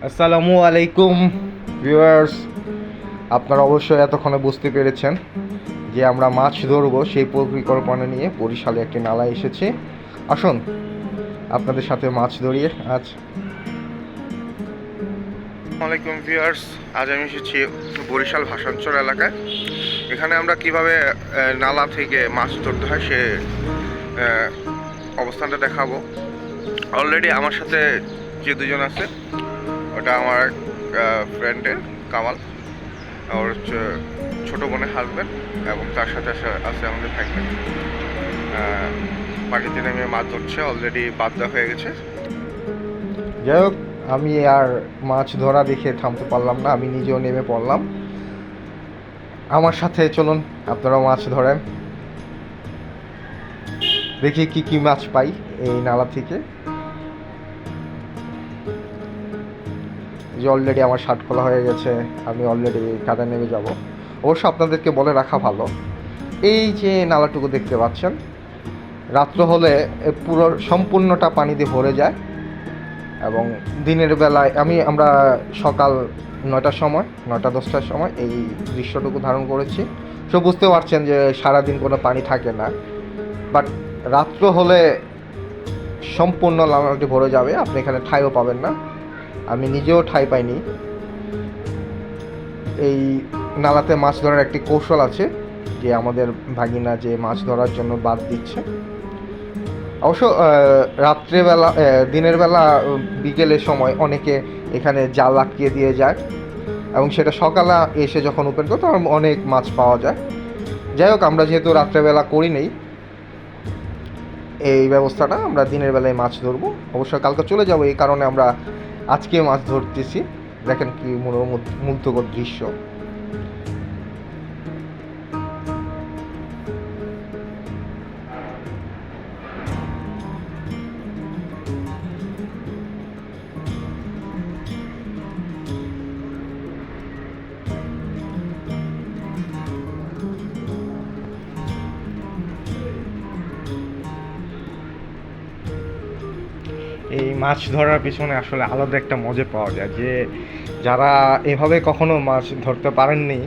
আসসালামু আলাইকুম ভিউয়ার্স, আপনারা অবশ্যই এতক্ষণে বুঝতে পেরেছেন যে আমরা মাছ ধরবো সেই পরিকল্পনা নিয়ে বরিশালে একটি নালা এসেছি। আসুন আপনাদের সাথে মাছ ধরিয়ে আজ। আসসালামাইকুম ভিউয়ার্স, আজ আমি এসেছি বরিশাল ভাষাঞ্চল এলাকায়। এখানে আমরা কিভাবে নালা থেকে মাছ ধরতে হয় সে অবস্থানটা দেখাবো। অলরেডি আমার সাথে যে দুজন আছে ওটা আমার ফ্রেন্ডের কামাল, ওর হচ্ছে ছোটো বোনের হাজব্যান্ড, এবং তার সাথে আছে আমাদের ভাইকে। পানিতে নেমে মাছ ধরছে, অলরেডি বাদা হয়ে গেছে। যাই হোক, আমি আর মাছ ধরা দেখে থামতে পারলাম না, আমি নিজেও নেমে পড়লাম। আমার সাথে চলুন, আপনারাও মাছ ধরেন, দেখি কি কি মাছ পাই এই নালা থেকে। যে অলরেডি আমার শার্ট খোলা হয়ে গেছে, আমি অলরেডি কাদা নেমে যাব। অবশ্য আপনাদেরকে বলে রাখা ভালো, এই যে নালাটুকু দেখতে পাচ্ছেন, রাত্র হলে পুরো সম্পূর্ণটা পানি দিয়ে ভরে যায়, এবং দিনের বেলায় আমরা সকাল 9টার সময় 9টা-10টার সময় এই দৃশ্যটুকু ধারণ করেছি। সো বুঝতে পারছেন যে সারাদিন কোনো পানি থাকে না, বাট রাত্র হলে সম্পূর্ণ নালাটি ভরে যাবে, আপনি এখানে ঠাইও পাবেন না। আমি নিজেও ঠাই পাইনি। এই নালাতে মাছ ধরার একটি কৌশল আছে, যে আমাদের ভাগিনা যে মাছ ধরার জন্য বাদ দিচ্ছে। অবশ্য রাত্রেবেলা, দিনের বেলা, বিকেলের সময় অনেকে এখানে জাল আটকিয়ে দিয়ে যায়, এবং সেটা সকালে এসে যখন ওপেন করে তখন অনেক মাছ পাওয়া যায়। যাই হোক, আমরা যেহেতু রাত্রেবেলা করি নেই এই ব্যবস্থাটা, আমরা দিনের বেলায় মাছ ধরবো। অবশ্য কালকে চলে যাব, এই কারণে আমরা আজকে মাছ ধরতেছি। দেখেন কি মুগ্ধকর দৃশ্য। এই মাছ ধরার পিছনে আসলে আলাদা একটা মজা পাওয়া যায়, যে যারা এভাবে কখনো মাছ ধরতে পারেননি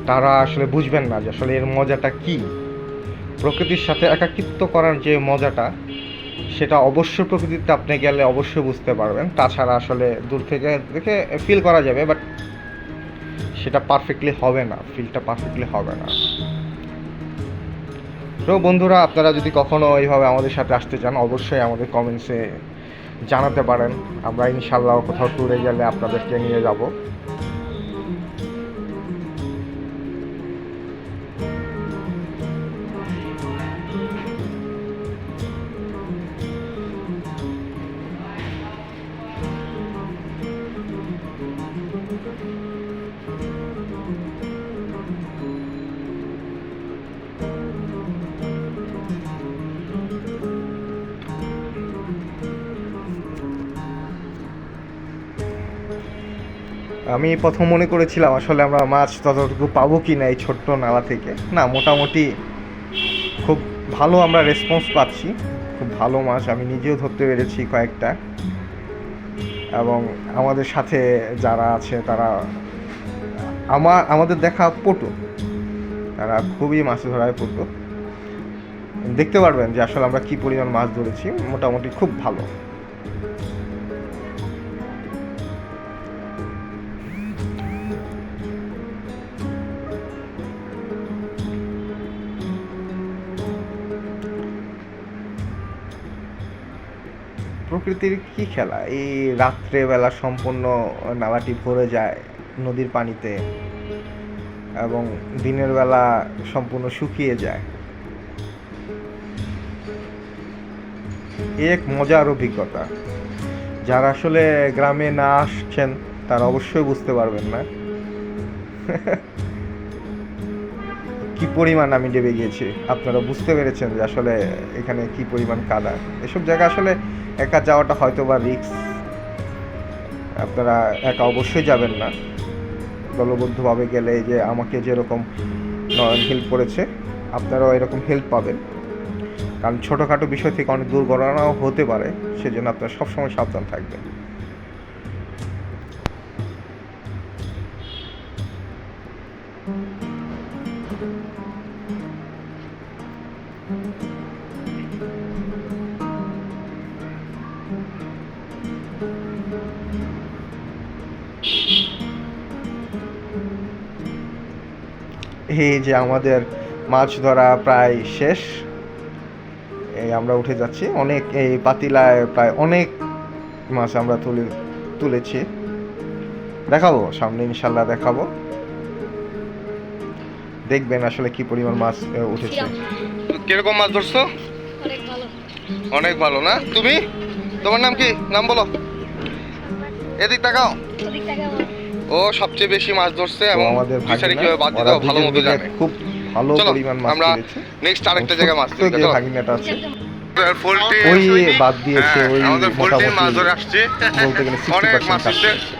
তারা আসলে বুঝবেন না যে আসলে এর মজাটা কি। প্রকৃতির সাথে একাকিত্ব করার যে মজাটা, সেটা অবশ্যই প্রকৃতিতে আপনি গেলে অবশ্যই বুঝতে পারবেন। তাছাড়া আসলে দূর থেকে দেখে ফিল করা যাবে, বাট সেটা পারফেক্টলি হবে না, ফিলটা পারফেক্টলি হবে না। তো বন্ধুরা, আপনারা যদি কখনো এইভাবে আমাদের সাথে আসতে চান, অবশ্যই আমাদের কমেন্টসে জানাতে পারেন। আমরা ইনশাল্লাহ কোথাও ট্যুরে গেলে আপনাদেরকে নিয়ে যাব। আমি প্রথম মনে করেছিলাম আসলে আমরা মাছ ততটুকু পাবো কি না এই ছোট্ট নালা থেকে। না, মোটামুটি খুব ভালো আমরা রেসপন্স পাচ্ছি, খুব ভালো মাছ আমি নিজেও ধরতে পেরেছি কয়েকটা। এবং আমাদের সাথে যারা আছে তারা আমাদের দেখা পটু, তারা খুবই মাছ ধরায় পটু। দেখতে পারবেন যে আসলে আমরা কি পরিমাণ মাছ ধরেছি, মোটামুটি খুব ভালো। প্রকৃতির কি খেলা, এই রাত্রেবেলা সম্পূর্ণ নালাটি ভরে যায় নদীর পানিতে, এবং দিনের বেলা সম্পূর্ণ শুকিয়ে যায়। এক মজার অভিজ্ঞতা। যারা আসলে গ্রামে না আসছেন তারা অবশ্যই বুঝতে পারবেন না কি পরিমাণ আমি ডেবে গিয়েছি। আপনারা বুঝতে পেরেছেন যে আসলে এখানে কি পরিমাণ কাদা। এসব জায়গা আসলে একা যাওয়াটা হয়তো বা রিস্ক, আপনারা একা অবশ্যই যাবেন না। দলবদ্ধভাবে গেলে যে আমাকে যেরকম নয়ন হেল্প করেছে, আপনারাও এরকম হেল্প পাবেন। কারণ ছোটোখাটো বিষয় থেকে অনেক দুর্ঘটনাও হতে পারে, সেজন্য আপনারা সবসময় সাবধান থাকবেন। এই যে আমাদের মাছ ধরা প্রায় শেষ। এই আমরা উঠে যাচ্ছি, অনেক এই পাতিলায় প্রায় অনেক মাছ আমরা তুলেছি। দেখাবো সামনে, ইনশাল্লাহ দেখাবো। দেখবেন আসলে কি পরিমাণ মাছ উঠেছে। কিরকম মাছ ধরছো? অনেক ভালো। অনেক ভালো না? তুমি, তোমার নাম কি? নাম বলো। এদিক তাকাও। ও সবচেয়ে বেশি মাছ ধরছে এবং আমাদের ফিশারি কিভাবে বাদ দিতে ভালো মতো জানে। খুব ভালো পরিমাণ মাছ আমরা পেয়েছে। নেক্সট আরেকটা জায়গায় মাছ ধরতে যে যাব। ভাগিনাটা আছে ফুলটি ওই বাদ দিয়েছে, ওই আমাদের ফুলটি মাছ ধরে আসছে। বলতে গেলে অনেক 60% মাছ কাজ উঠছে। করেছে।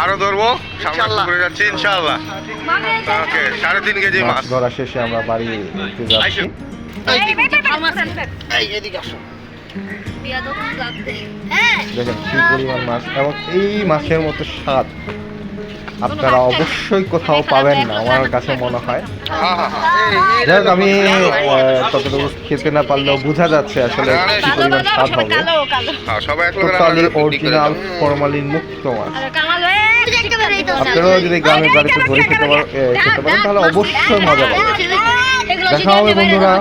আরো ধরবো, সামনে পুকুরে যাচ্ছি ইনশাআল্লাহ। ওকে, 3.5 কেজি মাছ মাছ ধরা শেষে আমরা বাড়িতে যাচ্ছি। দেখেন কি পরিমাণ মাছ, এবং এই মাছের মতো স্বাদ আপনারা অবশ্যই কোথাও পাবেন না আমার কাছে মনে হয়। হ্যাঁ হ্যাঁ হ্যাঁ। যাই হোক, আমি ততটুকু খেতে না পারলেও বোঝা যাচ্ছে আসলে কি পরিমাণ স্বাদ হবে। হ্যাঁ, সবাই এক লগে টোটালি অরিজিনাল ফরমালিন মুক্ত মাছ। আপনারাও আপনারাও যদি গ্রামের বাড়িতে ধরে খেতে পারেন তাহলে অবশ্যই মজা পাবেন। দেখা হবে বন্ধুরা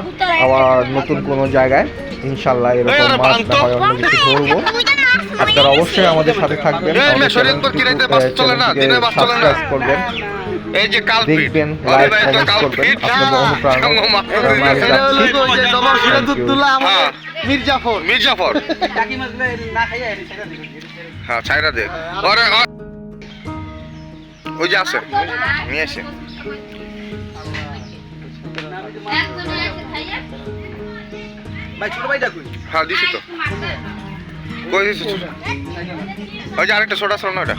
আবার নতুন কোনো জায়গায়, ইনশাল্লাহ এরকম মাছ না হয় অন্য কিছু ধরবো। আপনারা অবশ্যই আমাদের সাথে থাকবেন, আমাদের চ্যানেলটিকে সাবস্ক্রাইব করবেন, এই যে কালপিট দেখবেন, লাইক কমেন্ট করবেন। আপনাদের অনুপ্রেরণা মির্জাফর হ্যাঁ ছাইরা দে। ওই যে আছে নিয়ে এসে। হ্যাঁ দিছি তো, কই দিছি? ওই যে আরেকটা ছোটা ছোট না ওটা।